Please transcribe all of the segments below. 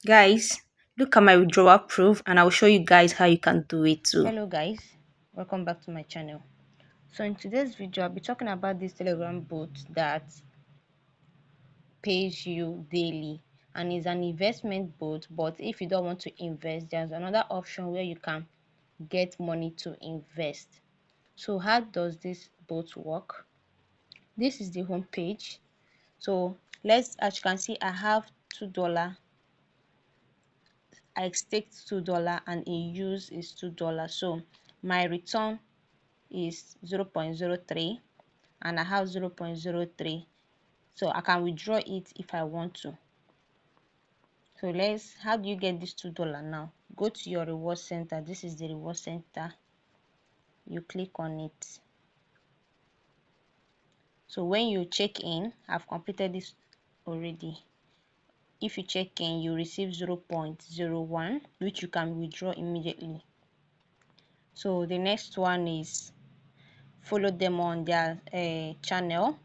Guys, look at my withdrawal proof and I'll show you guys how you can do it too. Hello guys, welcome back to my channel. So in today's video I'll be talking about this Telegram bot that pays you daily and is an investment bot, but if you don't want to invest, there's another option where you can get money to invest. So how does this bot work? This is the home page. So as you can see, I have $2. I staked $2 and in use is $2. So my return is 0.03 and I have 0.03, so I can withdraw it if I want to. So how do you get this $2 now? Go to your reward center. This is the reward center. You click on it. So when you check in, I've completed this already. If you check in, you receive 0.01, which you can withdraw immediately. So the next one is follow them on their channel,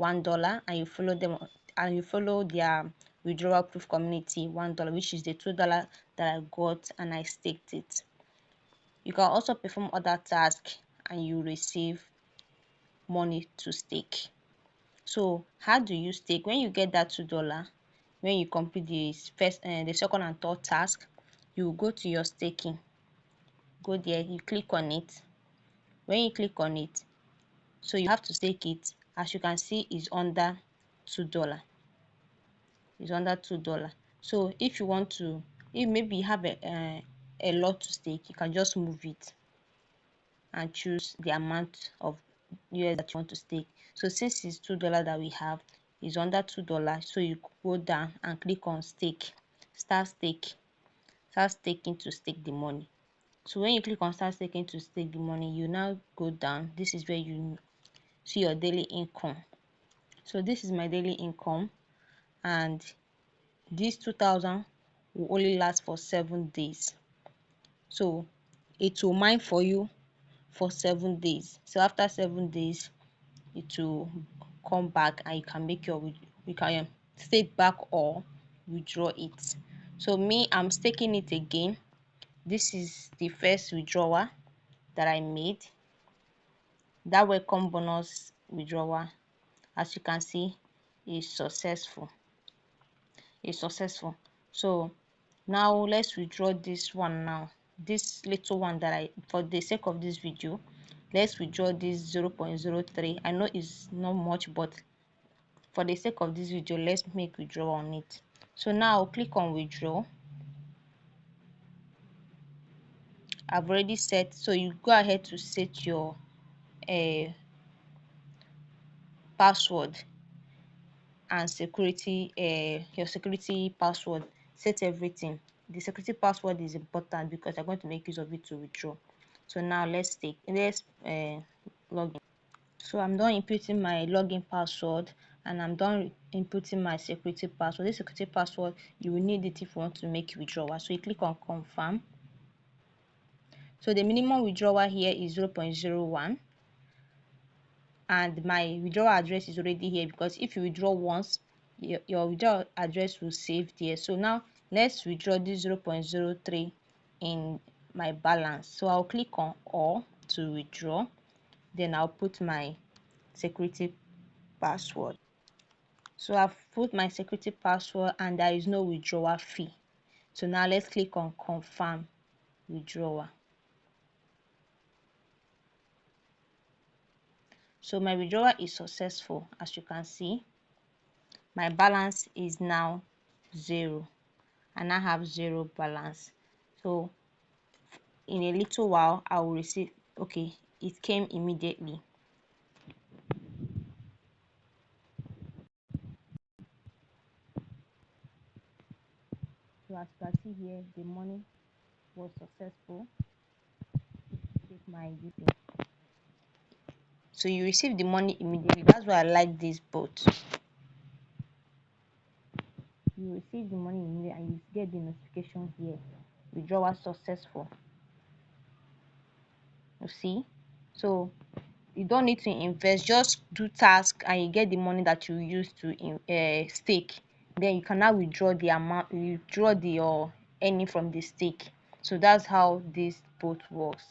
$1, and you follow them and you follow their withdrawal proof community, $1, which is the $2 that I got and I staked it. You can also perform other tasks and you receive money to stake. So how do you stake? When you get that $2, when you complete the second and third task, you go to your staking. Go there, you click on it. When you click on it, so you have to stake it. As you can see, is under $2. It's under $2. So if you want to, if maybe you have a lot to stake, you can just move it and choose the amount of US that you want to stake. So since it's $2 that we have, is under $2, so you go down and click on stake, start staking to stake the money. So when you click on start staking to stake the money, you now go down. This is where you see your daily income. So this is my daily income, and this 2000 will only last for 7 days. So it will mine for you for 7 days. So after 7 days, it will come back and you can make you can stake back or withdraw it. So me, I'm staking it again. This is the first withdrawal that I made. That welcome bonus withdrawal, as you can see, is successful. So now let's withdraw this one now. This little one that for the sake of this video, let's withdraw this 0.03. I know it's not much, but for the sake of this video, let's make withdrawal on it. So now I'll click on withdraw. I've already set, so you go ahead to set your password and security, your security password. Set everything. The security password is important because I'm going to make use of it to withdraw. So now let's log in. So I'm done inputting my login password and I'm done inputting my security password. This security password, you will need it if you want to make withdrawal. So you click on confirm. So the minimum withdrawal here is 0.01 and my withdrawal address is already here, because if you withdraw once, your withdrawal address will save there. So now let's withdraw this 0.03 in my balance. So I'll click on all to withdraw, then I'll put my security password. So I've put my security password and there is no withdrawal fee. So now let's click on confirm withdrawal. So my withdrawal is successful. As you can see, my balance is now 0 and I have 0 balance. So in a little while I will receive, okay, it came immediately. So as you can see here, the money was successful. Check my details. So you receive the money immediately. That's why I like this bot. You receive the money immediately and you get the notification here, withdrawal successful. You see, so you don't need to invest, just do task and you get the money that you use to stake then you can now withdraw the amount, withdraw the earning from the stake. So that's how this both works.